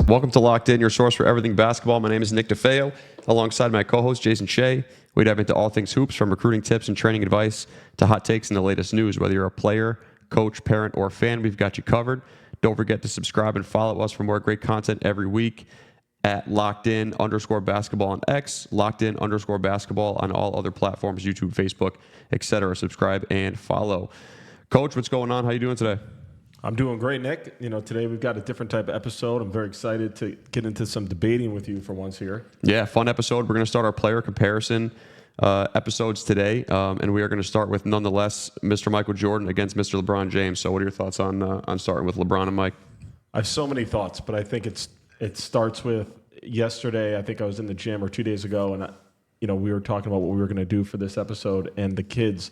Welcome to Locked In, your source for everything basketball. My name is Nick DeFeo, alongside my co-host Jason Shea. We dive into all things hoops, from recruiting tips and training advice to hot takes and the latest news. Whether you're a player, coach, parent, or fan, we've got you covered. Don't forget to subscribe and follow us for more great content every week at LockedIn_basketball on X, LockedIn_basketball on all other platforms, YouTube, Facebook, etc. Subscribe and follow. Coach, what's going on? How you doing today? I'm doing great, Nick. Today we've got a different type of episode. I'm very excited to get into some debating with you for once here. Yeah, fun episode. We're going to start our player comparison episodes today, and we are going to start with, nonetheless, Mr. Michael Jordan against Mr. LeBron James. So what are your thoughts on starting with LeBron and Mike? I have so many thoughts, but I think it starts with yesterday. I think I was in the gym, or 2 days ago, and we were talking about what we were going to do for this episode, and the kids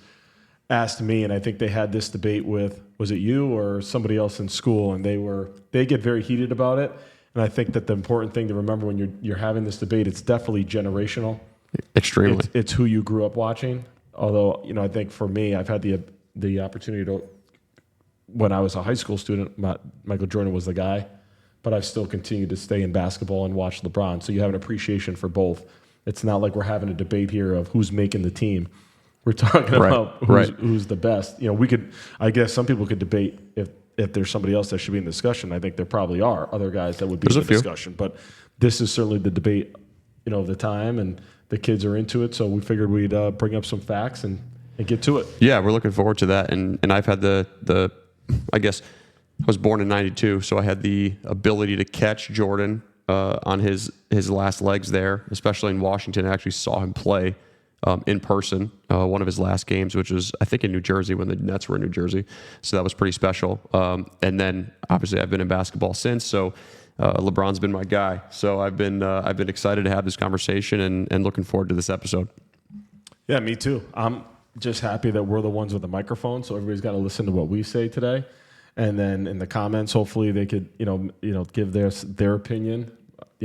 asked me, and I think they had this debate with, was it you or somebody else in school, and they get very heated about it. And I think that the important thing to remember when you're having this debate, it's definitely generational. Extremely. It's who you grew up watching. Although, I think for me, I've had the opportunity to, when I was a high school student, Michael Jordan was the guy, but I've still continued to stay in basketball and watch LeBron. So you have an appreciation for both. It's not like we're having a debate here of who's making the team. We're talking about who's the best. I guess some people could debate if there's somebody else that should be in the discussion. I think there probably are other guys that would be in the discussion. But this is certainly the debate, of the time, and the kids are into it. So we figured we'd bring up some facts and get to it. Yeah, we're looking forward to that. And I've had I guess I was born in 92, so I had the ability to catch Jordan on his last legs there, especially in Washington. I actually saw him play in person, one of his last games, which was, I think, in New Jersey when the Nets were in New Jersey. So that was pretty special. And then, obviously, I've been in basketball since. So LeBron's been my guy. So I've been excited to have this conversation and looking forward to this episode. Yeah, me too. I'm just happy that we're the ones with the microphone, so everybody's got to listen to what we say today. And then in the comments, hopefully they could, give their opinion.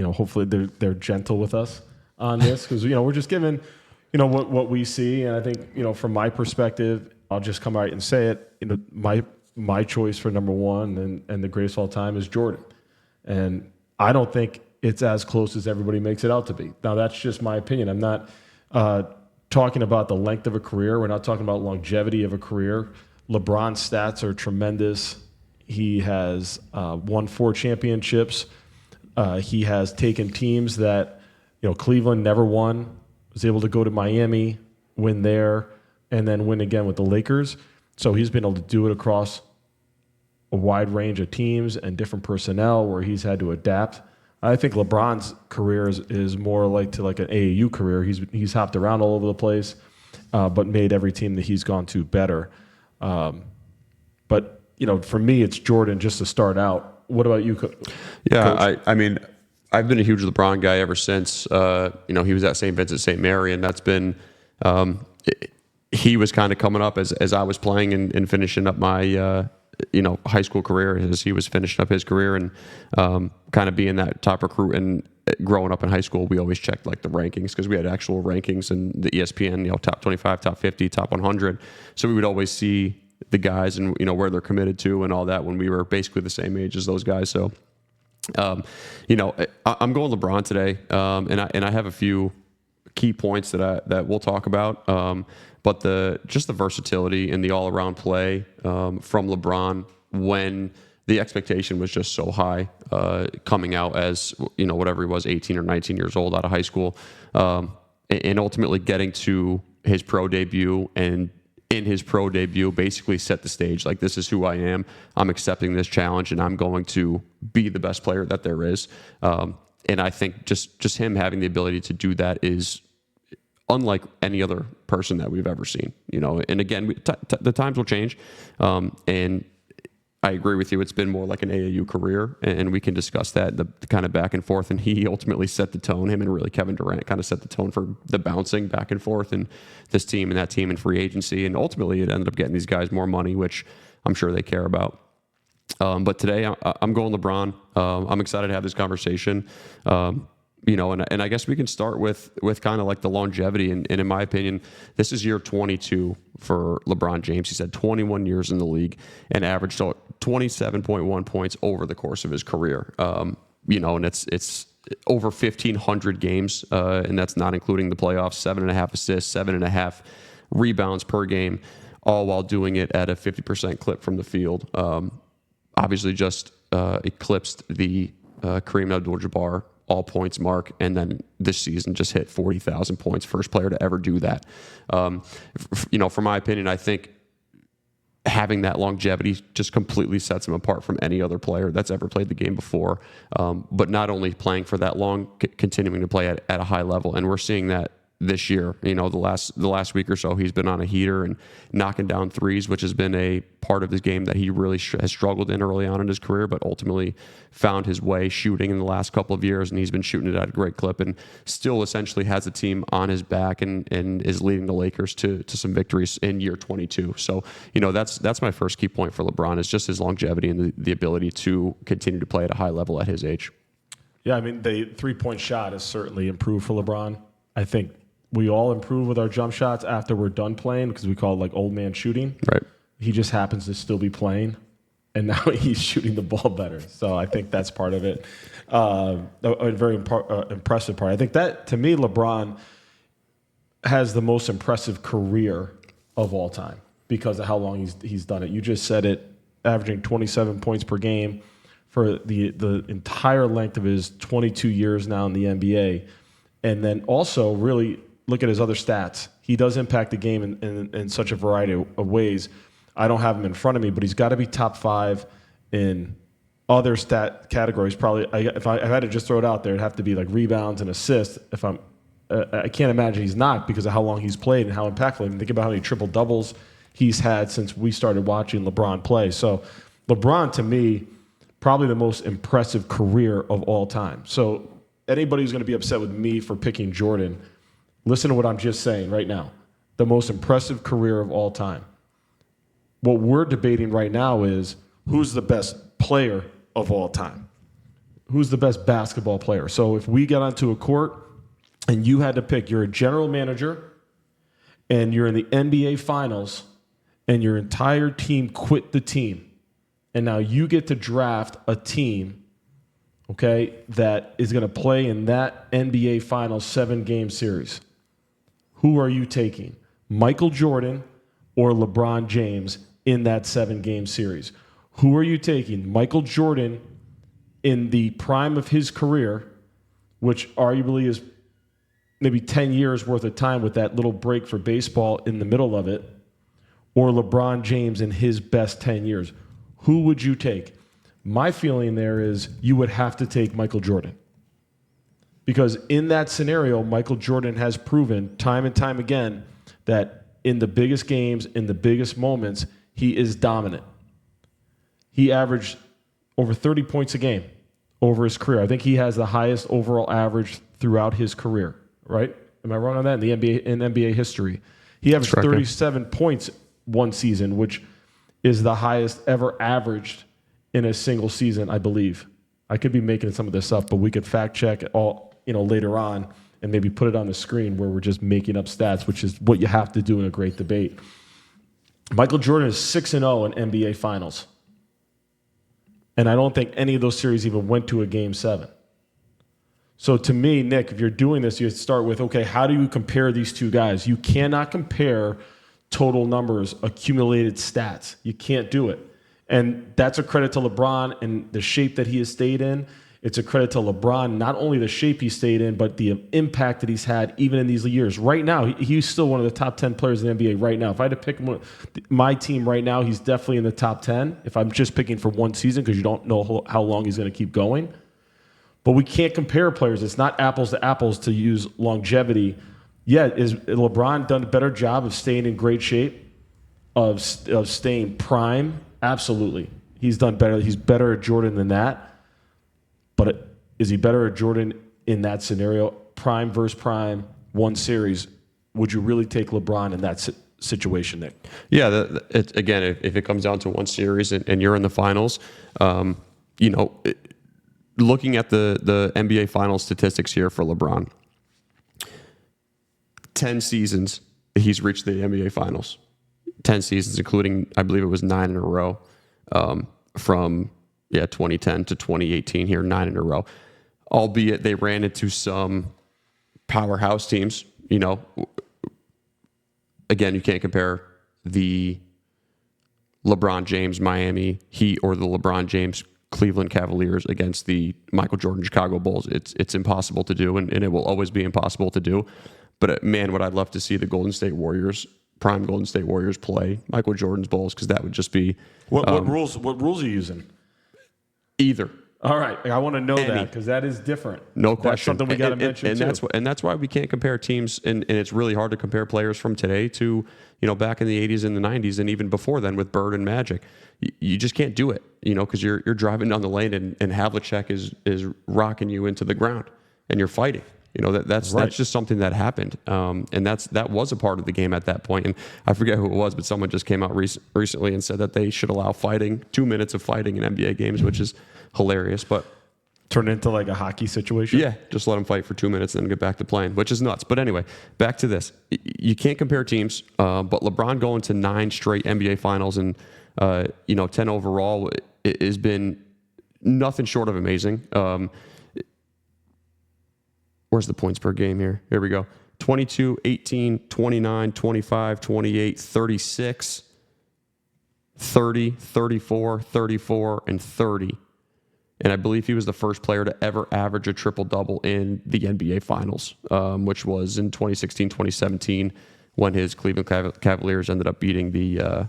Hopefully they're gentle with us on this, because we're just giving what we see. And I think from my perspective, I'll just come out and say it. My choice for number one and the greatest of all time is Jordan, and I don't think it's as close as everybody makes it out to be. Now that's just my opinion. I'm not talking about the length of a career. We're not talking about longevity of a career. LeBron's stats are tremendous. He has won 4 championships. He has taken teams that Cleveland never won, was able to go to Miami, win there, and then win again with the Lakers. So he's been able to do it across a wide range of teams and different personnel where he's had to adapt. I think LeBron's career is more like an AAU career. He's hopped around all over the place, but made every team that he's gone to better. But for me, it's Jordan just to start out. What about you, Coach? Yeah, I mean, I've been a huge LeBron guy ever since. He was at St. Vincent St. Mary, and that's been. He was kind of coming up as I was playing and finishing up my high school career, as he was finishing up his career, and kind of being that top recruit. And growing up in high school, we always checked like the rankings, because we had actual rankings and the ESPN, top 25, top 50, top 100. So we would always see the guys and where they're committed to and all that when we were basically the same age as those guys. So. I'm going LeBron today, and I have a few key points that we'll talk about. But the versatility and the all around play from LeBron, when the expectation was just so high, coming out as whatever he was, 18 or 19 years old out of high school, and ultimately getting to his pro debut, and in his pro debut basically set the stage. Like, this is who I am. I'm accepting this challenge, and I'm going to be the best player that there is. And I think just him having the ability to do that is unlike any other person that we've ever seen. And again, the times will change. And I agree with you. It's been more like an AAU career, and we can discuss that, the kind of back and forth. And he ultimately set the tone. Him and really Kevin Durant kind of set the tone for the bouncing back and forth, and this team and that team in free agency. And ultimately, it ended up getting these guys more money, which I'm sure they care about. But today, I'm going LeBron. I'm excited to have this conversation. And I guess we can start with kind of like the longevity. And in my opinion, this is year 22 for LeBron James. He's had 21 years in the league and averaged 27.1 points over the course of his career. and it's over 1,500 games, and that's not including the playoffs. 7.5 assists, 7.5 rebounds per game, all while doing it at a 50% clip from the field. Obviously, just eclipsed the Kareem Abdul-Jabbar all points mark, and then this season just hit 40,000 points. First player to ever do that. For my opinion, I think having that longevity just completely sets him apart from any other player that's ever played the game before. But not only playing for that long, continuing to play at a high level, and we're seeing that this year. The last week or so, he's been on a heater and knocking down threes, which has been a part of his game that he really has struggled in early on in his career, but ultimately found his way shooting in the last couple of years, and he's been shooting it at a great clip and still essentially has a team on his back and is leading the Lakers to some victories in year 22. So, that's my first key point for LeBron is just his longevity and the ability to continue to play at a high level at his age. Yeah, the three-point shot has certainly improved for LeBron. I think we all improve with our jump shots after we're done playing because we call it like old man shooting. Right. He just happens to still be playing, and now he's shooting the ball better. So I think that's part of it. A very impressive part. I think that, to me, LeBron has the most impressive career of all time because of how long he's done it. You just said it, averaging 27 points per game for the entire length of his 22 years now in the NBA. And then also really look at his other stats. He does impact the game in such a variety of ways. I don't have him in front of me, but he's got to be top 5 in other stat categories. Probably, if I had to just throw it out there, it'd have to be like rebounds and assists. I can't imagine he's not because of how long he's played and how impactful. Think about how many triple doubles he's had since we started watching LeBron play. So LeBron, to me, probably the most impressive career of all time. So anybody who's going to be upset with me for picking Jordan, listen to what I'm just saying right now. The most impressive career of all time. What we're debating right now is who's the best player of all time? Who's the best basketball player? So if we got onto a court and you had to pick, you're a general manager and you're in the NBA Finals and your entire team quit the team, and now you get to draft a team, okay, that is going to play in that NBA Finals 7-game series. Who are you taking? Michael Jordan or LeBron James in that 7-game series? Who are you taking? Michael Jordan in the prime of his career, which arguably is maybe 10 years worth of time with that little break for baseball in the middle of it, or LeBron James in his best 10 years? Who would you take? My feeling there is you would have to take Michael Jordan. Because in that scenario, Michael Jordan has proven time and time again that in the biggest games, in the biggest moments, he is dominant. He averaged over 30 points a game over his career. I think he has the highest overall average throughout his career, right? Am I wrong on that? In NBA history. He averaged 37 points one season, which is the highest ever averaged in a single season, I believe. I could be making some of this up, but we could fact check it all, later on and maybe put it on the screen where we're just making up stats, which is what you have to do in a great debate. Michael Jordan is 6-0 in NBA Finals. And I don't think any of those series even went to a Game 7. So to me, Nick, if you're doing this, you start with, okay, how do you compare these two guys? You cannot compare total numbers, accumulated stats. You can't do it. And that's a credit to LeBron and the shape that he has stayed in. It's a credit to LeBron, not only the shape he stayed in, but the impact that he's had even in these years. Right now, he's still one of the top 10 players in the NBA right now. If I had to pick my team right now, he's definitely in the top 10. If I'm just picking for one season, because you don't know how long he's going to keep going. But we can't compare players. It's not apples to apples to use longevity. Yeah, is LeBron done a better job of staying in great shape, of staying prime? Absolutely. He's done better. He's better at Jordan than that. But is he better at Jordan in that scenario? Prime versus prime, one series. Would you really take LeBron in that situation, Nick? Yeah, Again, if it comes down to one series and you're in the finals, looking at the NBA Finals statistics here for LeBron, 10 seasons he's reached the NBA Finals. 10 seasons, including, I believe it was 9 in a row, from 2010 to 2018 here, 9 in a row. Albeit they ran into some powerhouse teams. Again, you can't compare the LeBron James Miami Heat or the LeBron James Cleveland Cavaliers against the Michael Jordan Chicago Bulls. It's impossible to do, and it will always be impossible to do. But man, would I love to see the prime Golden State Warriors play Michael Jordan's Bulls, because that would just be what rules. What rules are you using? Either. All right, I want to know that, because that is different. No question. That's something we got to mention too. That's why we can't compare teams, and it's really hard to compare players from today to back in the 80s and the 90s, and even before then with Bird and Magic. You just can't do it, because you're driving down the lane and Havlicek is rocking you into the ground, and you're fighting. That's just something that happened, and that was a part of the game at that point. And I forget who it was, but someone just came out recently and said that they should allow 2 minutes of fighting in NBA games, which is hilarious. But turn it into like a hockey situation. Yeah, just let them fight for 2 minutes and then get back to playing, which is nuts. But anyway, back to this. You can't compare teams, but LeBron going to 9 straight NBA Finals and 10 overall, it has been nothing short of amazing. Where's the points per game here? Here we go. 22, 18, 29, 25, 28, 36, 30, 34, 34, and 30. And I believe he was the first player to ever average a triple-double in the NBA Finals, which was in 2016-2017 when his Cleveland Cavaliers ended up beating that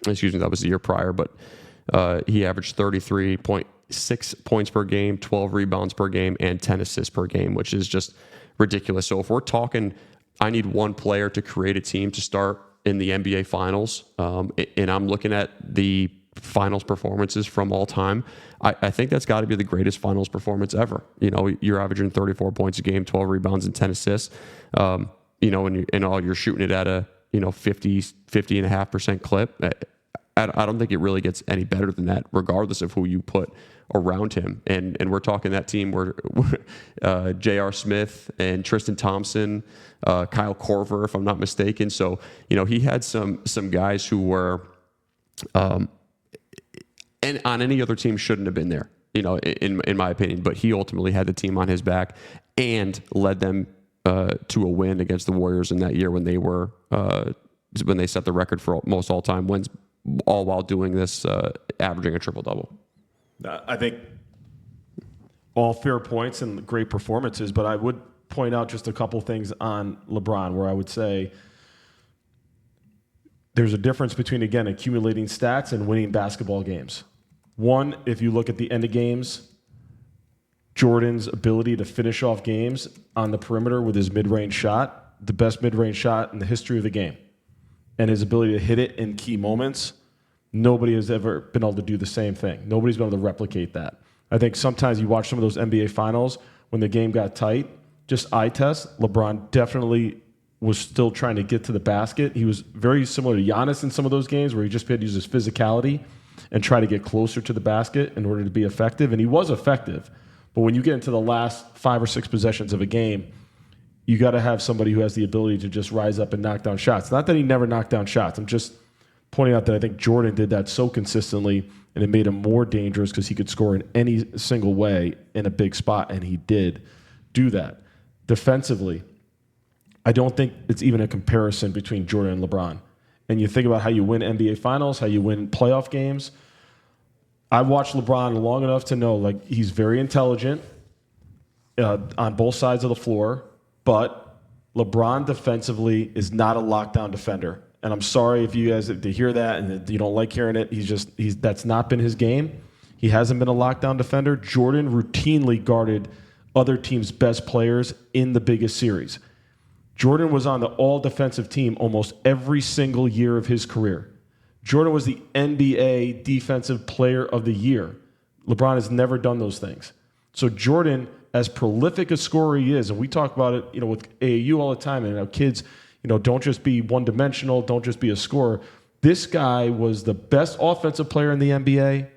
was the year prior, but he averaged 33.6 points per game, 12 rebounds per game, and 10 assists per game, which is just ridiculous. So if we're talking, I need one player to create a team to start in the NBA Finals, and I'm looking at the finals performances from all time, I think that's got to be the greatest finals performance ever. You're averaging 34 points a game, 12 rebounds, and 10 assists. And you're shooting it at a 50.5% clip. I don't think it really gets any better than that, regardless of who you put around him. And we're talking that team where J.R. Smith and Tristan Thompson, Kyle Korver, if I'm not mistaken. So he had some guys who were. And on any other team shouldn't have been there, in my opinion. But he ultimately had the team on his back and led them to a win against the Warriors in that year when they set the record for most all-time wins, all while doing this, averaging a triple-double. I think all fair points and great performances, but I would point out just a couple things on LeBron where I would say there's a difference between, again, accumulating stats and winning basketball games. One, if you look at the end of games, Jordan's ability to finish off games on the perimeter with his mid-range shot, the best mid-range shot in the history of the game, and his ability to hit it in key moments, nobody has ever been able to do the same thing. Nobody's been able to replicate that. I think sometimes you watch some of those NBA Finals when the game got tight, just eye test, LeBron definitely was still trying to get to the basket. He was very similar to Giannis in some of those games where he just had to use his physicality and try to get closer to the basket in order to be effective. And he was effective. But when you get into the last 5 or 6 possessions of a game, you got to have somebody who has the ability to just rise up and knock down shots. Not that he never knocked down shots. I'm just pointing out that I think Jordan did that so consistently, and it made him more dangerous because he could score in any single way in a big spot, and he did do that. Defensively, I don't think it's even a comparison between Jordan and LeBron. And you think about how you win NBA Finals, how you win playoff games. I've watched LeBron long enough to know he's very intelligent on both sides of the floor, but LeBron defensively is not a lockdown defender. And I'm sorry if you guys to hear that and you don't like hearing it. That's not been his game. He hasn't been a lockdown defender. Jordan routinely guarded other teams' best players in the biggest series. Jordan was on the all-defensive team almost every single year of his career. Jordan was the NBA Defensive Player of the Year. LeBron has never done those things. So Jordan, as prolific a scorer he is, and we talk about it, with AAU all the time, and kids, don't just be one-dimensional, don't just be a scorer. This guy was the best offensive player in the NBA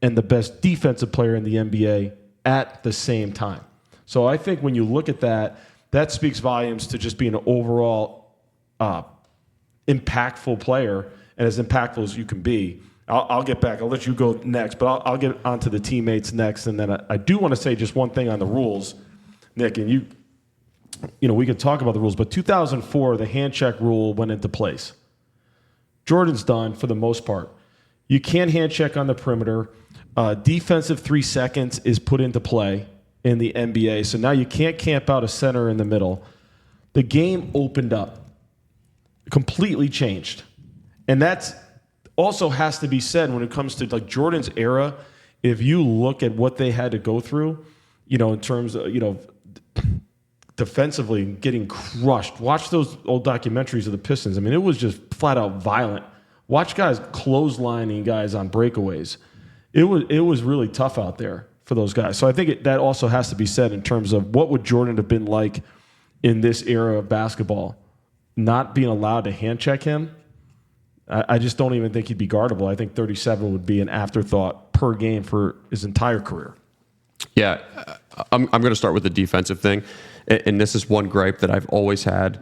and the best defensive player in the NBA at the same time. So I think when you look at that, that speaks volumes to just being an overall impactful player, and as impactful as you can be. I'll get back. I'll let you go next, but I'll get onto the teammates next. And then I do want to say just one thing on the rules, Nick, and you know, we could talk about the rules, but 2004, the hand check rule went into place. Jordan's done for the most part. You can't hand check on the perimeter. Defensive 3 seconds is put into play in the NBA. So now you can't camp out a center in the middle. The game opened up, completely changed. And that's also has to be said when it comes to like Jordan's era. If you look at what they had to go through, you know, in terms of, you know, defensively getting crushed. Watch those old documentaries of the Pistons. I mean, it was just flat out violent. Watch guys clotheslining guys on breakaways. It was really tough out there for those guys. So I think that also has to be said in terms of what would Jordan have been like in this era of basketball, not being allowed to hand check him. I just don't even think he'd be guardable. I think 37 would be an afterthought per game for his entire career. Yeah, I'm going to start with the defensive thing. And this is one gripe that I've always had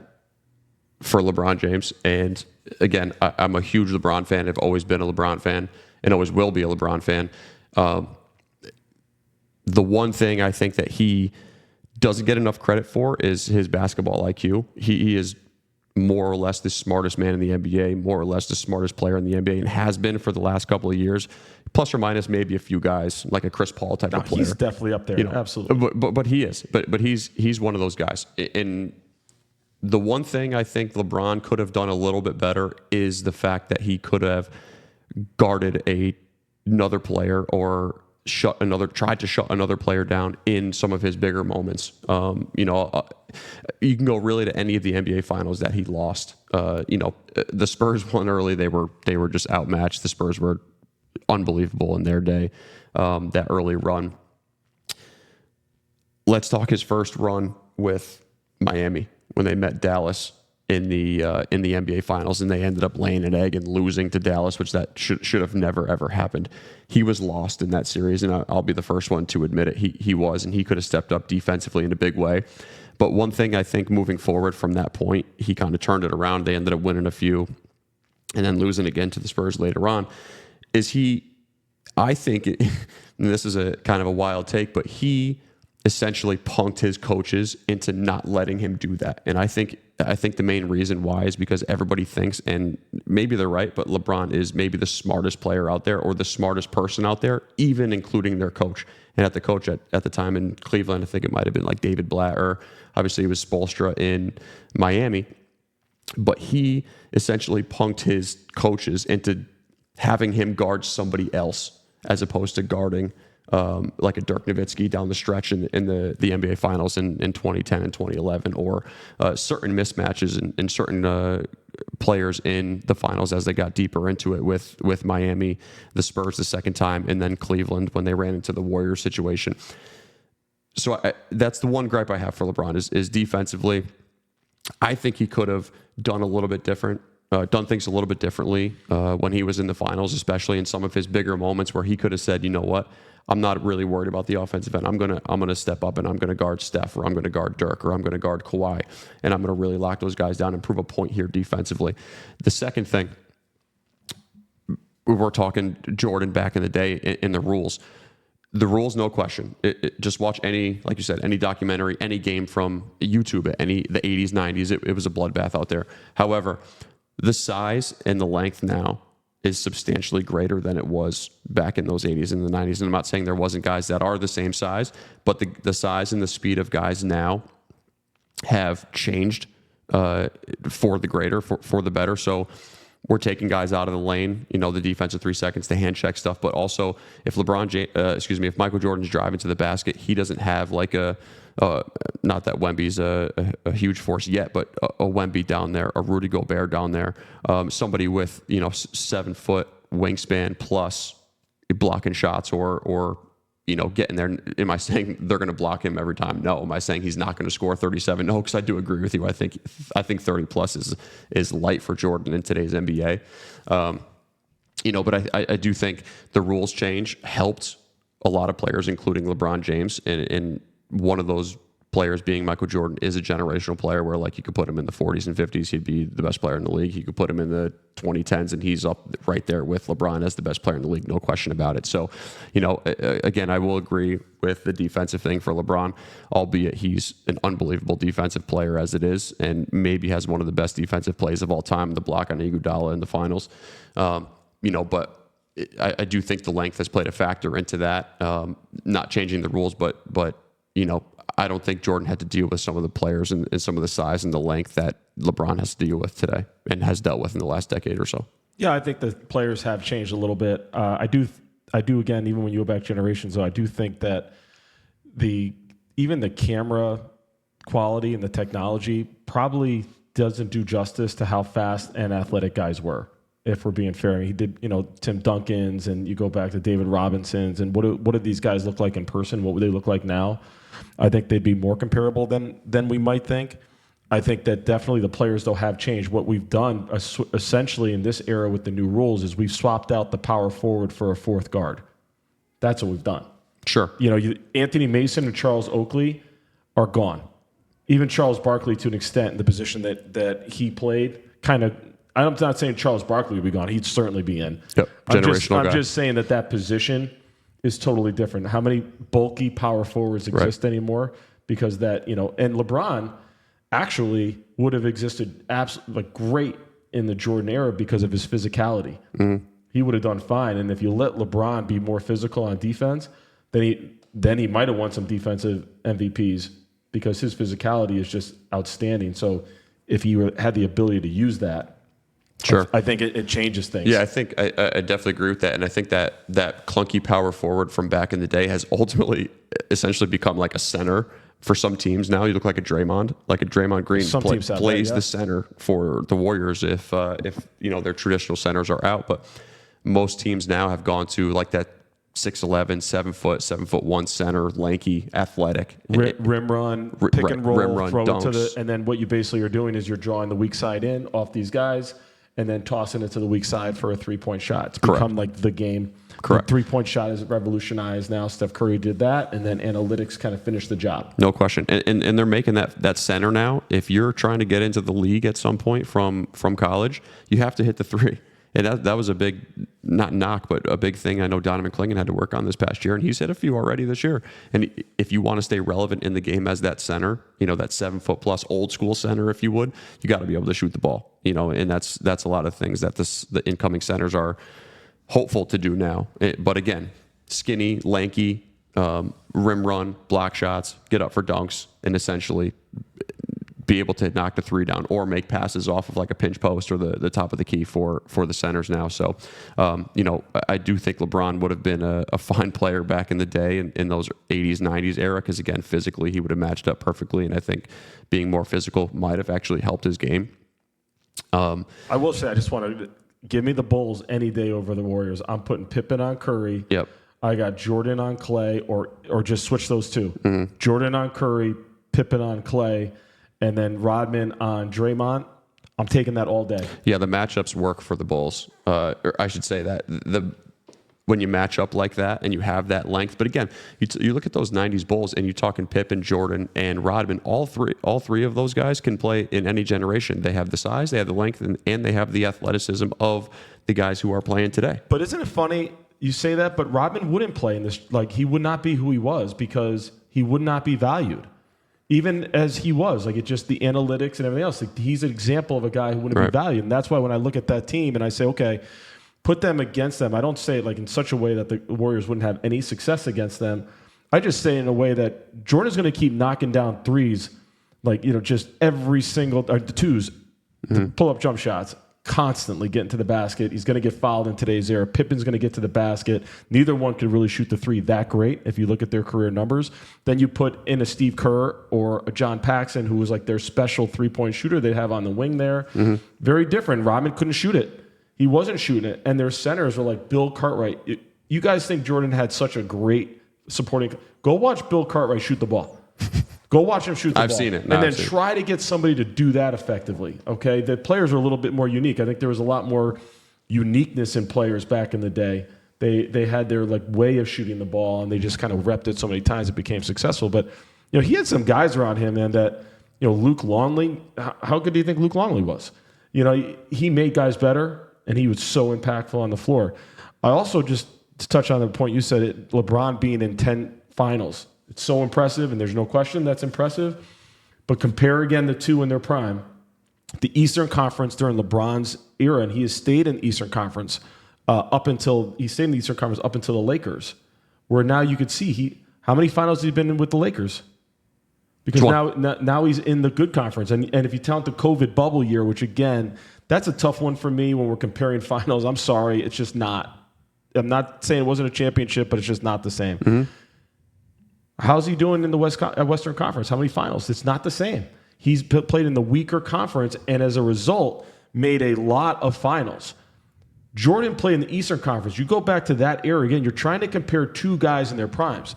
for LeBron James. And again, I'm a huge LeBron fan. I've always been a LeBron fan and always will be a LeBron fan. The one thing I think that he doesn't get enough credit for is his basketball IQ. He is more or less the smartest man in the NBA, more or less the smartest player in the NBA, and has been for the last couple of years, plus or minus maybe a few guys like a Chris Paul type of player. He's definitely up there, you know, absolutely. But he is. But he's one of those guys. And the one thing I think LeBron could have done a little bit better is the fact that he could have guarded another player or tried to shut another player down in some of his bigger moments. You can go really to any of the NBA finals that he lost. The Spurs won early. They were just outmatched. The Spurs were unbelievable in their day, that early run. Let's talk his first run with Miami when they met Dallas in the NBA finals, and they ended up laying an egg and losing to Dallas, which that should have never ever happened. He was lost in that series, and I'll be the first one to admit it. He was, and he could have stepped up defensively in a big way. But one thing I think moving forward from that point, he kind of turned it around. They ended up winning a few, and then losing again to the Spurs later on. I think, and this is a kind of a wild take, but he essentially punked his coaches into not letting him do that. And I think the main reason why is because everybody thinks, and maybe they're right, but LeBron is maybe the smartest player out there or the smartest person out there, even including their coach. And at the coach at the time in Cleveland, I think it might have been like David Blatt, or obviously it was Spoelstra in Miami. But he essentially punked his coaches into having him guard somebody else as opposed to guarding like a Dirk Nowitzki down the stretch in the NBA Finals in 2010 and 2011, or certain mismatches and certain players in the finals as they got deeper into it with Miami, the Spurs the second time, and then Cleveland when they ran into the Warriors situation. So that's the one gripe I have for LeBron is defensively. I think he could have done a little bit different. Done things a little bit differently when he was in the finals, especially in some of his bigger moments where he could have said, you know what, I'm not really worried about the offensive end. I'm gonna step up and I'm gonna guard Steph, or I'm gonna guard Dirk, or I'm gonna guard Kawhi, and I'm gonna really lock those guys down and prove a point here defensively. The second thing, we were talking Jordan back in the day in the rules. The rules, no question. Just watch any, like you said, any documentary, any game from YouTube, the 80s, 90s. It was a bloodbath out there. However, the size and the length now is substantially greater than it was back in those 80s and the 90s. And I'm not saying there wasn't guys that are the same size, but the size and the speed of guys now have changed for the greater, for the better. So we're taking guys out of the lane, the defensive 3 seconds, the hand check stuff, but also if if Michael Jordan's driving to the basket, he doesn't have like not that Wemby's a huge force yet, but a Wemby down there, a Rudy Gobert down there, somebody with 7 foot wingspan plus blocking shots or getting there. Am I saying they're going to block him every time? No. Am I saying he's not going to score 37? No, because I do agree with you. I think 30 plus is light for Jordan in today's NBA. But I do think the rules change helped a lot of players, including LeBron James, and one of those players being Michael Jordan is a generational player where like you could put him in the 40s and 50s, he'd be the best player in the league. You could put him in the 2010s and he's up right there with LeBron as the best player in the league, no question about it. So, again, I will agree with the defensive thing for LeBron, albeit he's an unbelievable defensive player as it is, and maybe has one of the best defensive plays of all time, the block on Iguodala in the finals. But I do think the length has played a factor into that. Not changing the rules, but I don't think Jordan had to deal with some of the players and some of the size and the length that LeBron has to deal with today and has dealt with in the last decade or so. Yeah, I think the players have changed a little bit. I do again, even when you go back generations, though, I do think that even the camera quality and the technology probably doesn't do justice to how fast and athletic guys were. If we're being fair, he did, Tim Duncan's, and you go back to David Robinson's, and what did these guys look like in person? What would they look like now? I think they'd be more comparable than we might think. I think that definitely the players, though, have changed. What we've done essentially in this era with the new rules is we've swapped out the power forward for a fourth guard. That's what we've done. Sure. Anthony Mason and Charles Oakley are gone. Even Charles Barkley, to an extent, in the position that he played, kind of. I'm not saying Charles Barkley would be gone. He'd certainly be in. Yep. Generational I'm guy. just saying that position is totally different. How many bulky power forwards exist anymore? Because and LeBron actually would have existed absolutely great in the Jordan era because of his physicality. Mm-hmm. He would have done fine. And if you let LeBron be more physical on defense, then he might have won some defensive MVPs because his physicality is just outstanding. So if he had the ability to use that, sure, I think it changes things. Yeah, I think I definitely agree with that, and I think that clunky power forward from back in the day has ultimately essentially become like a center for some teams now. You look like a Draymond Green plays the center for the Warriors if their traditional centers are out, but most teams now have gone to like that 6'11", 7'1" center, lanky, athletic, rim run, pick and roll, rim run, throw dunks. it to and then what you basically are doing is you're drawing the weak side in off these guys, and then tossing it to the weak side for a three-point shot. It's become like the game. Correct. The three-point shot is revolutionized now. Steph Curry did that, and then analytics kind of finished the job. No question. And they're making that center now. If you're trying to get into the league at some point from college, you have to hit the three. And that was a big, not knock, but a big thing I know Donovan Clingan had to work on this past year, and he's hit a few already this year. And if you want to stay relevant in the game as that center, that 7 foot plus old school center, if you would, you got to be able to shoot the ball. And that's a lot of things that the incoming centers are hopeful to do now. But again, skinny, lanky, rim run, block shots, get up for dunks, and essentially be able to knock the three down or make passes off of like a pinch post or the top of the key for the centers now. So, I do think LeBron would have been a fine player back in the day in those 80s, 90s era because, again, physically he would have matched up perfectly, and I think being more physical might have actually helped his game. I will say, I just want to give me the Bulls any day over the Warriors. I'm putting Pippen on Curry. Yep. I got Jordan on Clay, or just switch those two. Mm-hmm. Jordan on Curry, Pippen on Clay, and then Rodman on Draymond. I'm taking that all day. Yeah, the matchups work for the Bulls. Or I should say that when you match up like that and you have that length. But again, you look at those 90s Bulls and you're talking Pippen, Jordan, and Rodman. All three of those guys can play in any generation. They have the size, they have the length, and they have the athleticism of the guys who are playing today. But isn't it funny you say that, but Rodman wouldn't play in this. Like, he would not be who he was because he would not be valued. Even as he was, like, it's just the analytics and everything else. Like, he's an example of a guy who wouldn't be valued. And that's why when I look at that team and I say, okay, put them against them, I don't say it like in such a way that the Warriors wouldn't have any success against them. I just say it in a way that Jordan's going to keep knocking down threes, like, just every single, or the twos, pull-up jump shots, constantly getting to the basket. He's going to get fouled in today's era. Pippen's going to get to the basket. Neither one could really shoot the three that great if you look at their career numbers. Then you put in a Steve Kerr or a John Paxson, who was like their special three-point shooter they have on the wing there. Mm-hmm. Very different. Rodman couldn't shoot it. He wasn't shooting it. And their centers were like Bill Cartwright. You guys think Jordan had such a great supporting... Go watch Bill Cartwright shoot the ball. Go watch him shoot the ball. I've seen it. And then try to get somebody to do that effectively, okay? The players are a little bit more unique. I think there was a lot more uniqueness in players back in the day. They had their like way of shooting the ball, and they just kind of repped it so many times it became successful. But he had some guys around him, man, that, Luke Longley, how good do you think Luke Longley was? He made guys better, and he was so impactful on the floor. I also, just to touch on the point you said, LeBron being in 10 finals. It's so impressive, and there's no question that's impressive. But compare again the two in their prime. The Eastern Conference during LeBron's era, and he has stayed in the Eastern Conference up until the Lakers, where now you could see how many finals has he been in with the Lakers? Because now he's in the good conference. And if you count the COVID bubble year, which again, that's a tough one for me when we're comparing finals. I'm sorry, it's just not. I'm not saying it wasn't a championship, but it's just not the same. Mm-hmm. How's he doing in the Western Conference? How many finals? It's not the same. He's played in the weaker conference, and as a result, made a lot of finals. Jordan played in the Eastern Conference. You go back to that era again, you're trying to compare two guys in their primes.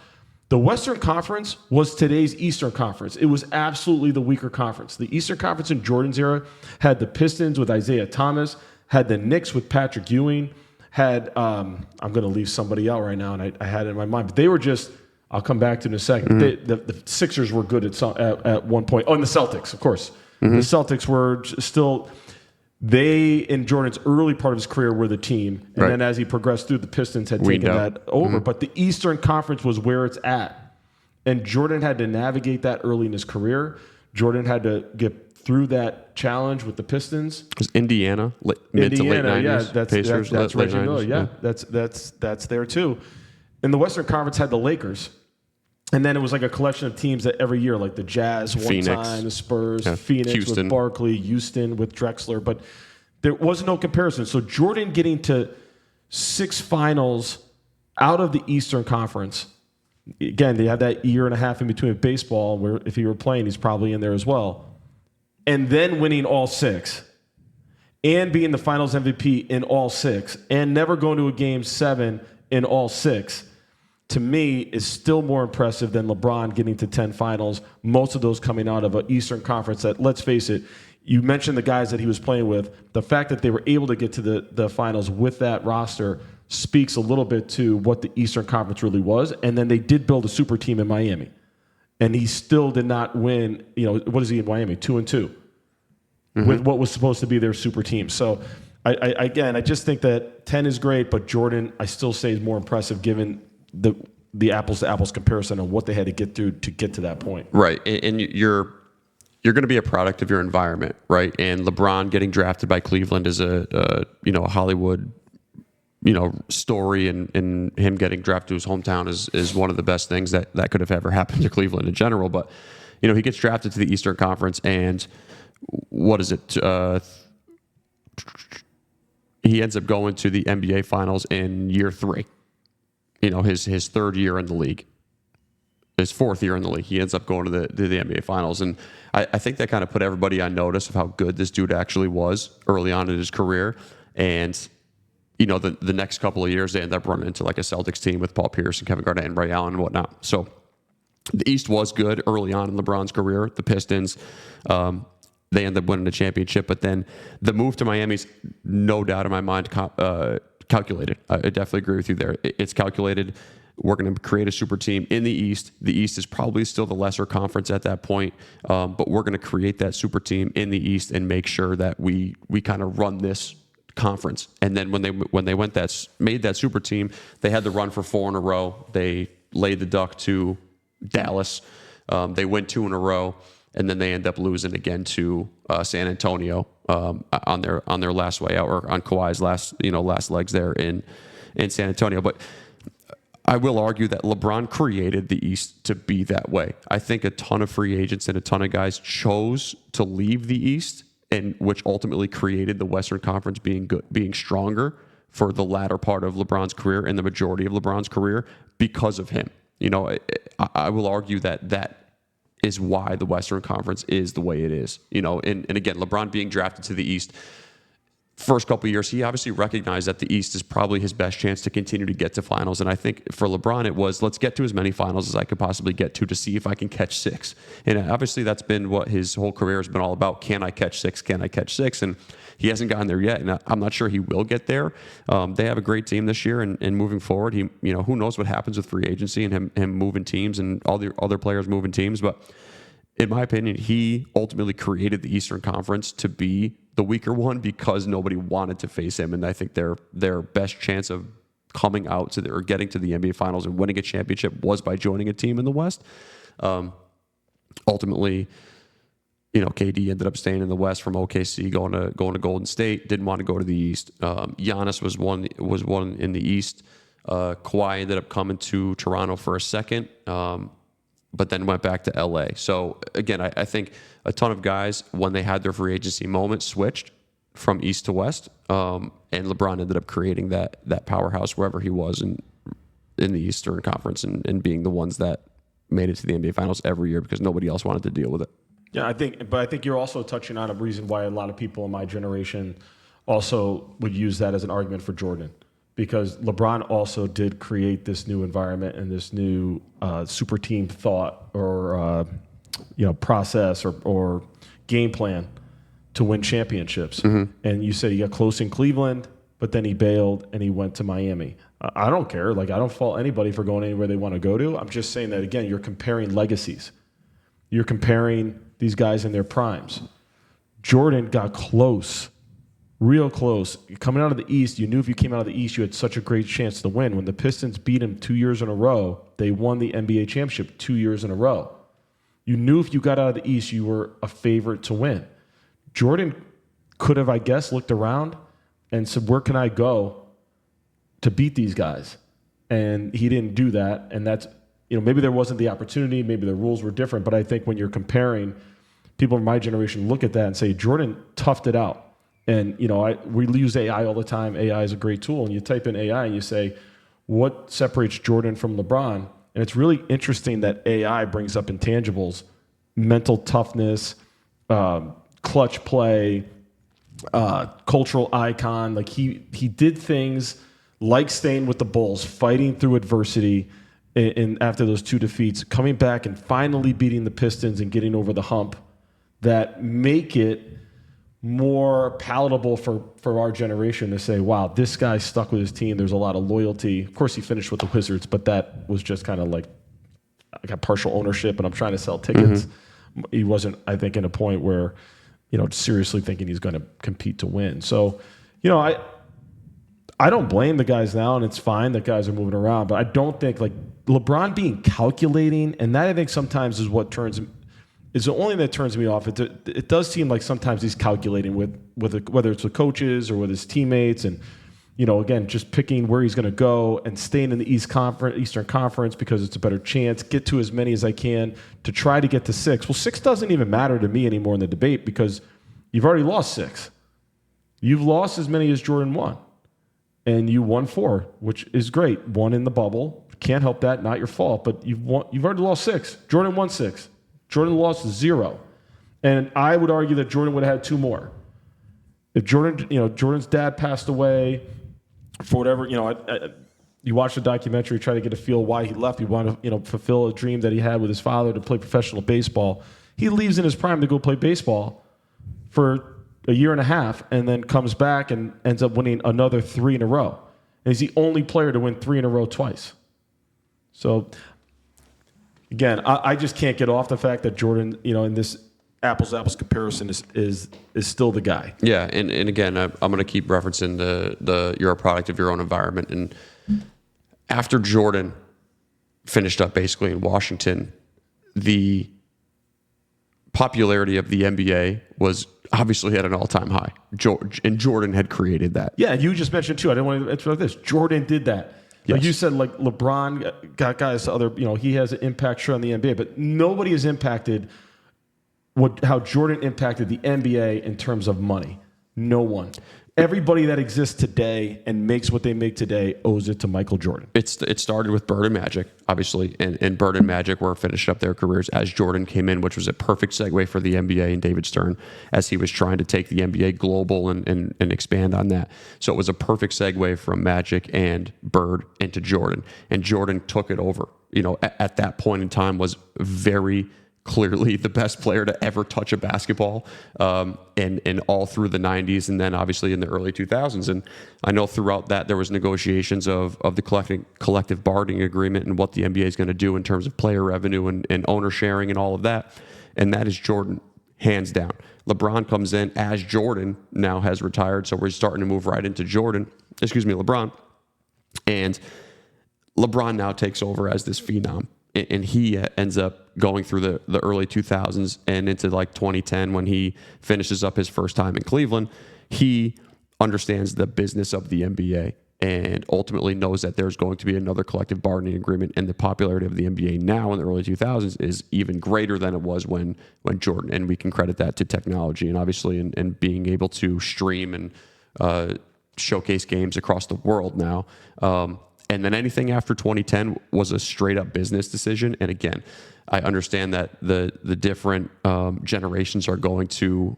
The Western Conference was today's Eastern Conference. It was absolutely the weaker conference. The Eastern Conference in Jordan's era had the Pistons with Isaiah Thomas, had the Knicks with Patrick Ewing, had, I'm going to leave somebody out right now, and I had it in my mind, but they were just, I'll come back to it in a second. Mm-hmm. The Sixers were good at one point. Oh, and the Celtics, of course. Mm-hmm. The Celtics were still, they, in Jordan's early part of his career, were the team. And then as he progressed through, the Pistons had taken that over. Mm-hmm. But the Eastern Conference was where it's at. And Jordan had to navigate that early in his career. Jordan had to get through that challenge with the Pistons. Because Indiana, mid to late 90s. Yeah, that's Reggie Miller. Yeah, that's there too. And the Western Conference had the Lakers. And then it was like a collection of teams that every year, like the Jazz Phoenix. One time, the Spurs, Phoenix Houston. With Barkley, Houston with Drexler. But there was no comparison. So Jordan getting to 6 finals out of the Eastern Conference. Again, they had that year and a half in between with baseball where if he were playing, he's probably in there as well. And then winning all 6. And being the finals MVP in all 6. And never going to a game 7 in all 6. To me, is still more impressive than LeBron getting to 10 finals, most of those coming out of an Eastern Conference that, let's face it, you mentioned the guys that he was playing with. The fact that they were able to get to the finals with that roster speaks a little bit to what the Eastern Conference really was. And then they did build a super team in Miami. And he still did not win, what is he in Miami? 2-2 mm-hmm. with what was supposed to be their super team. So, I just think that 10 is great, but Jordan, I still say, is more impressive given the apples to apples comparison of what they had to get through to get to that point. Right. And you're going to be a product of your environment, right? And LeBron getting drafted by Cleveland is a Hollywood, story, and him getting drafted to his hometown is one of the best things that could have ever happened to Cleveland in general. But, he gets drafted to the Eastern Conference, and what is it? He ends up going to the NBA Finals in year 3. His third year in the league, his 4th year in the league. He ends up going to the NBA Finals. And I think that kind of put everybody on notice of how good this dude actually was early on in his career. And, the next couple of years, they end up running into like a Celtics team with Paul Pierce and Kevin Garnett and Ray Allen and whatnot. So the East was good early on in LeBron's career. The Pistons, they end up winning the championship. But then the move to Miami's, no doubt in my mind, calculated. I definitely agree with you there. It's calculated. We're going to create a super team in the East. The East is probably still the lesser conference at that point, but we're going to create that super team in the East and make sure that we kind of run this conference. And then when they made that super team, they had the run for 4 in a row. They laid the duck to Dallas. They win 2 in a row. And then they end up losing again to San Antonio on their last way out, or on Kawhi's last legs there in San Antonio. But I will argue that LeBron created the East to be that way. I think a ton of free agents and a ton of guys chose to leave the East, and which ultimately created the Western Conference being stronger for the latter part of LeBron's career and the majority of LeBron's career because of him. I will argue that is why the Western Conference is the way it is. And again, LeBron being drafted to the East, first couple of years, he obviously recognized that the East is probably his best chance to continue to get to finals. And I think for LeBron, it was, let's get to as many finals as I could possibly get to see if I can catch 6. And obviously that's been what his whole career has been all about. Can I catch 6? Can I catch 6? And he hasn't gotten there yet. And I'm not sure he will get there. They have a great team this year, and moving forward, who knows what happens with free agency and him moving teams and all the other players moving teams. But in my opinion, he ultimately created the Eastern Conference to be the weaker one because nobody wanted to face him. And I think their best chance of coming out to or getting to the NBA Finals and winning a championship was by joining a team in the West. Ultimately, KD ended up staying in the West from OKC, going to Golden State. Didn't want to go to the East. Giannis was one in the East. Kawhi ended up coming to Toronto for a second. But then went back to LA. So again, I think a ton of guys, when they had their free agency moment, switched from East to West. And LeBron ended up creating that powerhouse wherever he was in the Eastern Conference and being the ones that made it to the NBA Finals every year because nobody else wanted to deal with it. Yeah, I think you're also touching on a reason why a lot of people in my generation also would use that as an argument for Jordan. Because LeBron also did create this new environment and this new super team thought or process or game plan to win championships. Mm-hmm. And you said he got close in Cleveland, but then he bailed and he went to Miami. I don't care. I don't fault anybody for going anywhere they want to go to. I'm just saying that, again, you're comparing legacies. You're comparing these guys in their primes. Jordan got close. Real close. Coming out of the East, you knew if you came out of the East, you had such a great chance to win. When the Pistons beat him 2 years in a row, they won the NBA championship 2 years in a row. You knew if you got out of the East, you were a favorite to win. Jordan could have, I guess, looked around and said, where can I go to beat these guys? And he didn't do that. And that's, maybe there wasn't the opportunity, maybe the rules were different. But I think when you're comparing, people in my generation look at that and say, Jordan toughed it out. And, we use AI all the time. AI is a great tool. And you type in AI and you say, what separates Jordan from LeBron? And it's really interesting that AI brings up intangibles, mental toughness, clutch play, cultural icon. He did things like staying with the Bulls, fighting through adversity in after those 2 defeats, coming back and finally beating the Pistons and getting over the hump that make it more palatable for our generation to say, wow, this guy stuck with his team. There's a lot of loyalty. Of course, he finished with the Wizards, but that was just kind of like I got partial ownership and I'm trying to sell tickets. Mm-hmm. He wasn't, I think, in a point where, seriously thinking he's going to compete to win. So, I don't blame the guys now, and it's fine that guys are moving around, but I don't think LeBron being calculating, and that I think sometimes is what is the only thing that turns me off. It does seem like sometimes he's calculating with whether it's with coaches or with his teammates, and again, just picking where he's going to go and staying in the Eastern Conference because it's a better chance. Get to as many as I can to try to get to 6. Well, 6 doesn't even matter to me anymore in the debate because you've already lost 6. You've lost as many as Jordan won, and you won 4, which is great. 1 in the bubble, can't help that, not your fault. But you've already lost 6. Jordan won 6. Jordan lost 0. And I would argue that Jordan would have had 2 more. If Jordan's dad passed away for whatever, you watch the documentary, try to get a feel why he left. He wanted to, fulfill a dream that he had with his father to play professional baseball. He leaves in his prime to go play baseball for a year and a half and then comes back and ends up winning another 3 in a row. And he's the only player to win 3 in a row twice. So, again, I just can't get off the fact that Jordan, in this apples-to-apples comparison is still the guy. Yeah, and again, I'm going to keep referencing the you're a product of your own environment. And after Jordan finished up basically in Washington, the popularity of the NBA was obviously at an all-time high. And Jordan had created that. Yeah, and you just mentioned, too, I didn't want to interrupt this. Jordan did that. Like you said, LeBron got guys, he has an impact sure on the NBA, but nobody has impacted how Jordan impacted the NBA in terms of money. No one. Everybody that exists today and makes what they make today owes it to Michael Jordan. It started with Bird and Magic, obviously, and Bird and Magic were finishing up their careers as Jordan came in, which was a perfect segue for the NBA and David Stern as he was trying to take the NBA global and expand on that. So it was a perfect segue from Magic and Bird into Jordan, and Jordan took it over. At that point in time was very clearly the best player to ever touch a basketball, and all through the 90s, and then obviously in the early 2000s. And I know throughout that there was negotiations of the collective bargaining agreement and what the NBA is going to do in terms of player revenue and owner sharing and all of that. And that is Jordan, hands down. LeBron comes in as Jordan now has retired, so we're starting to move right into LeBron. And LeBron now takes over as this phenom. And he ends up going through the early 2000s and into like 2010 when he finishes up his first time in Cleveland. He understands the business of the NBA and ultimately knows that there's going to be another collective bargaining agreement. And the popularity of the NBA now in the early 2000s is even greater than it was when Jordan. And we can credit that to technology and obviously and being able to stream and showcase games across the world now. And then anything after 2010 was a straight up business decision. And again, I understand that the different generations are going to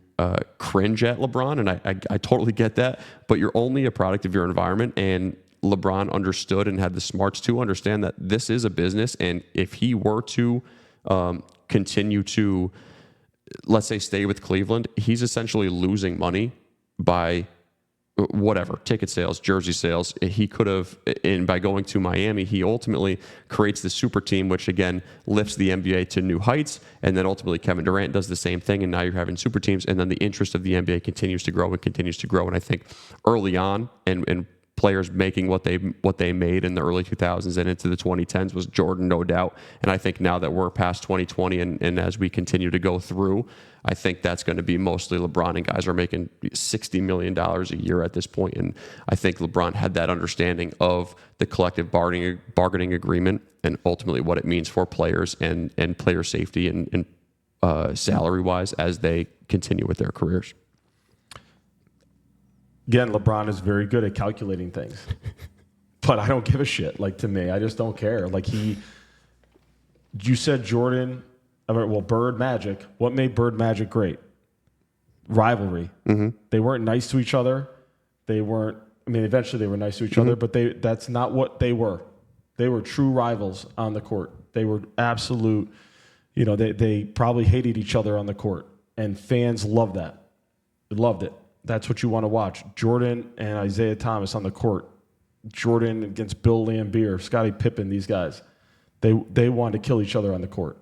cringe at LeBron, and I totally get that. But you're only a product of your environment, and LeBron understood and had the smarts to understand that this is a business. And if he were to continue to, let's say, stay with Cleveland, he's essentially losing money by whatever, ticket sales, jersey sales. He could have, and by going to Miami, he ultimately creates the super team, which again lifts the NBA to new heights. And then ultimately Kevin Durant does the same thing. And now you're having super teams. And then the interest of the NBA continues to grow and continues to grow. And I think early on, and players making what they made in the early 2000s and into the 2010s was Jordan, no doubt. And I think now that we're past 2020 and as we continue to go through, I think that's going to be mostly LeBron, and guys are making $60 million a year at this point. And I think LeBron had that understanding of the collective bargaining agreement and ultimately what it means for players and player safety and salary-wise as they continue with their careers. Again, LeBron is very good at calculating things, but I don't give a shit. Like, to me, I just don't care. Like, you said Jordan, Bird Magic. What made Bird Magic great? Rivalry. Mm-hmm. They weren't nice to each other. Eventually they were nice to each other, but that's not what they were. They were true rivals on the court. They were absolute, they probably hated each other on the court, and fans loved that. They loved it. That's what you want to watch. Jordan and Isaiah Thomas on the court. Jordan against Bill Laimbeer, Scottie Pippen, these guys. They wanted to kill each other on the court.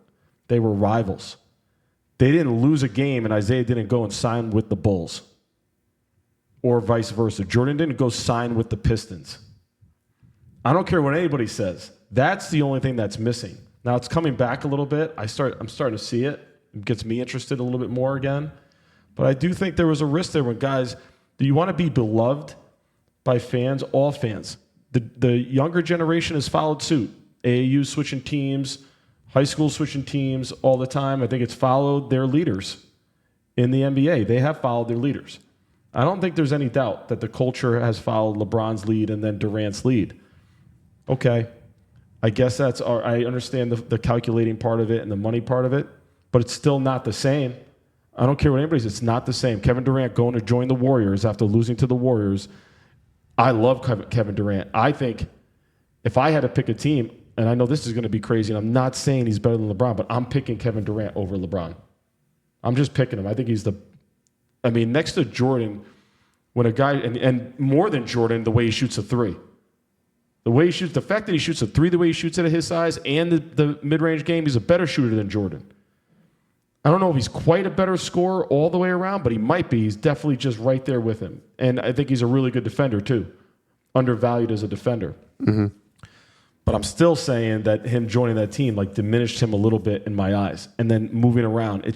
They were rivals. They didn't lose a game, and Isaiah didn't go and sign with the Bulls. Or vice versa. Jordan didn't go sign with the Pistons. I don't care what anybody says. That's the only thing that's missing. Now, it's coming back a little bit. I'm starting to see it. It gets me interested a little bit more again. But I do think there was a risk there when guys, do you want to be beloved by fans? All fans. The younger generation has followed suit. AAU switching teams, high school switching teams all the time. I think it's followed their leaders in the NBA. They have followed their leaders. I don't think there's any doubt that the culture has followed LeBron's lead and then Durant's lead. Okay. I guess I understand the calculating part of it and the money part of it, but it's still not the same. I don't care what anybody says. It's not the same. Kevin Durant going to join the Warriors after losing to the Warriors. I love Kevin Durant. I think if I had to pick a team, and I know this is going to be crazy, and I'm not saying he's better than LeBron, but I'm picking Kevin Durant over LeBron. I'm just picking him. I think he's next to Jordan, when a guy, and more than Jordan, the way he shoots a three. The fact that he shoots a three the way he shoots it at his size and the mid-range game, he's a better shooter than Jordan. I don't know if he's quite a better scorer all the way around, but he might be. He's definitely just right there with him. And I think he's a really good defender, too. Undervalued as a defender. Mm-hmm. But I'm still saying that him joining that team diminished him a little bit in my eyes. And then moving around,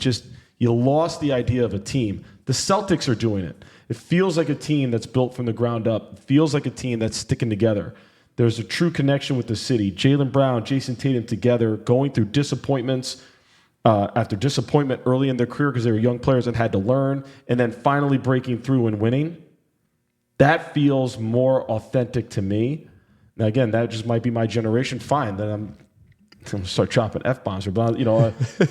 you lost the idea of a team. The Celtics are doing it. It feels like a team that's built from the ground up. It feels like a team that's sticking together. There's a true connection with the city. Jaylen Brown, Jason Tatum together, going through disappointments, after disappointment early in their career because they were young players and had to learn, and then finally breaking through and winning. That feels more authentic to me. Now, again, that just might be my generation. Fine, then I'm going to start chopping F-bombs. But,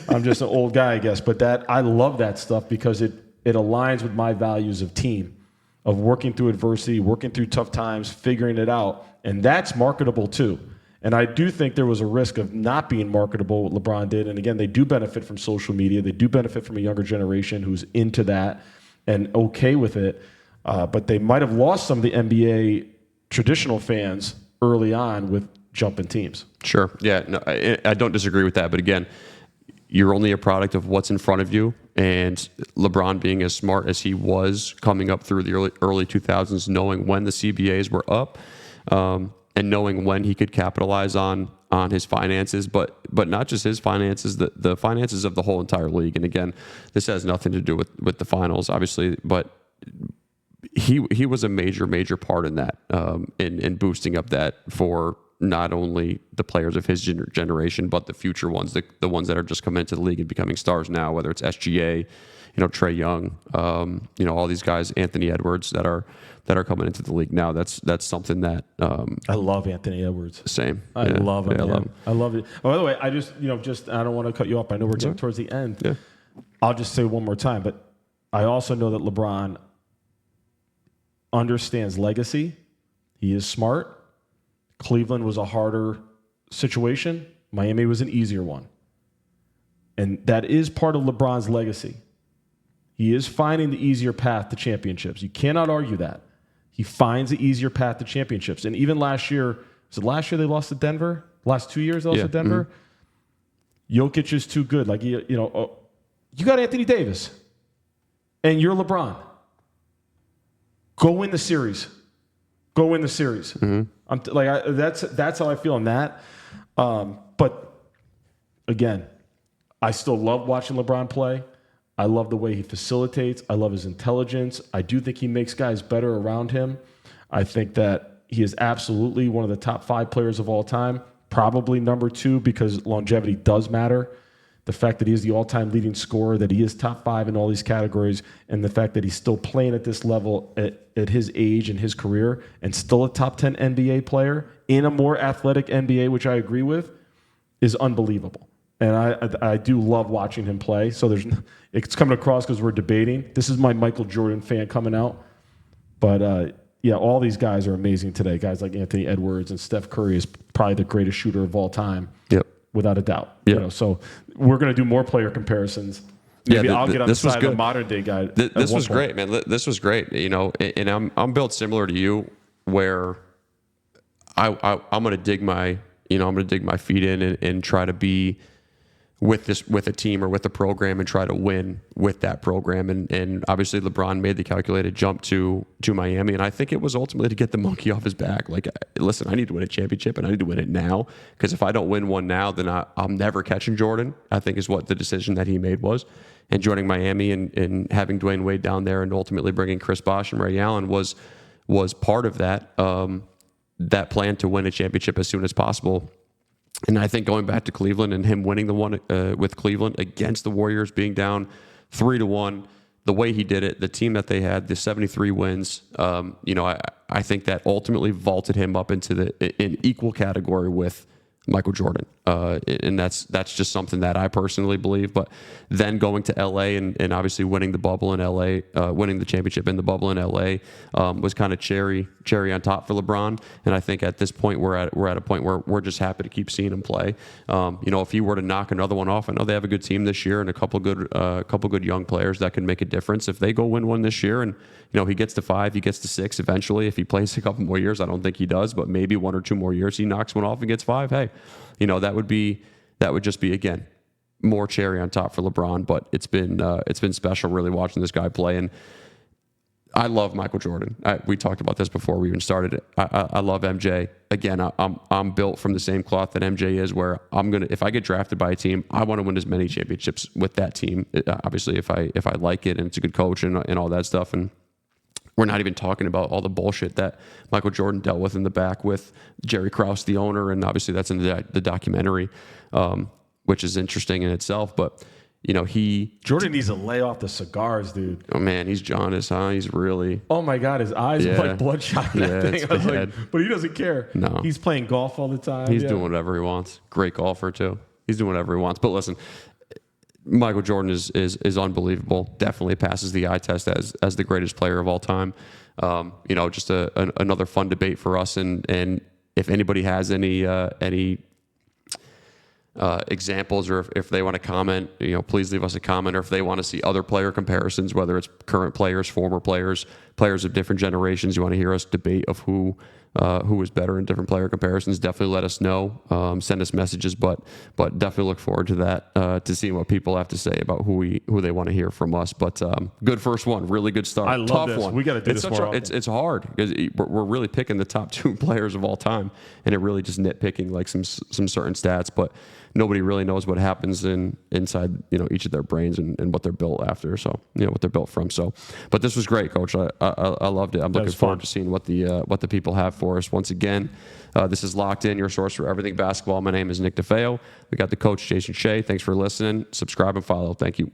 I'm just an old guy, I guess. But I love that stuff because it aligns with my values of team, of working through adversity, working through tough times, figuring it out. And that's marketable too. And I do think there was a risk of not being marketable, what LeBron did. And again, they do benefit from social media. They do benefit from a younger generation who's into that and okay with it. But they might have lost some of the NBA traditional fans early on with jumping teams. Sure. Yeah, no, I don't disagree with that. But again, you're only a product of what's in front of you. And LeBron being as smart as he was coming up through the early 2000s, knowing when the CBAs were up, and knowing when he could capitalize on his finances, but not just his finances, the finances of the whole entire league. And again, this has nothing to do with the finals, obviously, but he was a major part in that, in boosting up that for not only the players of his generation, but the future ones, the ones that are just coming into the league and becoming stars now, whether it's SGA, Trae Young, all these guys, Anthony Edwards that are coming into the league now. That's something that I love Anthony Edwards. Same. I love him. Yeah, I love it. Oh, by the way, I just I don't want to cut you off. I know we're getting towards the end. Yeah. I'll just say one more time, but I also know that LeBron understands legacy. He is smart. Cleveland was a harder situation. Miami was an easier one. And that is part of LeBron's legacy. He is finding the easier path to championships. You cannot argue that. He finds the easier path to championships. And even last year, was it last year they lost to Denver? Last 2 years they lost to Denver? Mm-hmm. Jokic is too good. Like, you got Anthony Davis. And you're LeBron. Go win the series. Go win the series. Mm-hmm. That's how I feel on that. But again, I still love watching LeBron play. I love the way he facilitates. I love his intelligence. I do think he makes guys better around him. I think that he is absolutely one of the top 5 players of all time, probably number 2 because longevity does matter. The fact that he is the all-time leading scorer, that he is top 5 in all these categories, and the fact that he's still playing at this level at his age and his career and still a top 10 NBA player in a more athletic NBA, which I agree with, is unbelievable. And I do love watching him play. So it's coming across because we're debating. This is my Michael Jordan fan coming out. But all these guys are amazing today. Guys like Anthony Edwards and Steph Curry is probably the greatest shooter of all time. Yep. Without a doubt. Yep. So we're going to do more player comparisons. Maybe I'll get on the side of the modern day guy. This was great, man. This was great. And I'm built similar to you, where I'm going to dig my feet in and try to be with a team or with a program and try to win with that program. And obviously LeBron made the calculated jump to Miami. And I think it was ultimately to get the monkey off his back. Like, listen, I need to win a championship and I need to win it now. Because if I don't win one now, then I'm never catching Jordan, I think is what the decision that he made was. And joining Miami and having Dwayne Wade down there and ultimately bringing Chris Bosh and Ray Allen was part of that, that plan to win a championship as soon as possible. And I think going back to Cleveland and him winning the one with Cleveland against the Warriors, being down 3-1, the way he did it, the team that they had, the 73 wins, I think that ultimately vaulted him up into an equal category with Michael Jordan. And that's just something that I personally believe. But then going to LA and obviously winning the bubble in LA, winning the championship in the bubble in LA was kind of cherry on top for LeBron. And I think at this point we're at a point where we're just happy to keep seeing him play. If he were to knock another one off, I know they have a good team this year and a couple good young players that can make a difference. If they go win one this year and he gets to 5, he gets to 6 eventually. If he plays a couple more years, I don't think he does, but maybe 1 or 2 more years he knocks one off and gets 5. Hey, that would just be, again, more cherry on top for LeBron. But it's been special really watching this guy play. And I love Michael Jordan. We talked about this before we even started it. I love MJ. Again, I'm built from the same cloth that MJ is, where if I get drafted by a team, I want to win as many championships with that team. Obviously, if I like it and it's a good coach and all that stuff. And we're not even talking about all the bullshit that Michael Jordan dealt with in the back with Jerry Krause, the owner, and obviously that's in the documentary, which is interesting in itself. But Jordan needs to lay off the cigars, dude. Oh man, he's jaundiced, huh? He's really. Oh my God, his eyes are like bloodshot. In that thing. It's I was bad. like, but he doesn't care. No. He's playing golf all the time. He's doing whatever he wants. Great golfer too. He's doing whatever he wants. But listen, Michael Jordan is unbelievable. Definitely passes the eye test as the greatest player of all time. Just another fun debate for us. And if anybody has any examples, or if they want to comment, please leave us a comment. Or if they want to see other player comparisons, whether it's current players, former players, players of different generations, you want to hear us debate of who is better in different player comparisons, definitely let us know. Send us messages, but definitely look forward to that, to seeing what people have to say about who they want to hear from us. But good first one, really good start. I love Tough this. one. We got to do this more often. It's hard because we're really picking the top 2 players of all time, and it really just nitpicking like some certain stats, but nobody really knows what happens inside each of their brains and what they're built after. So what they're built from. So, but this was great, Coach. I loved it. I'm looking forward to seeing what the people have for us. Once again, this is Locked In, your source for everything basketball. My name is Nick DeFeo. We got the coach, Jason Shea. Thanks for listening. Subscribe and follow. Thank you.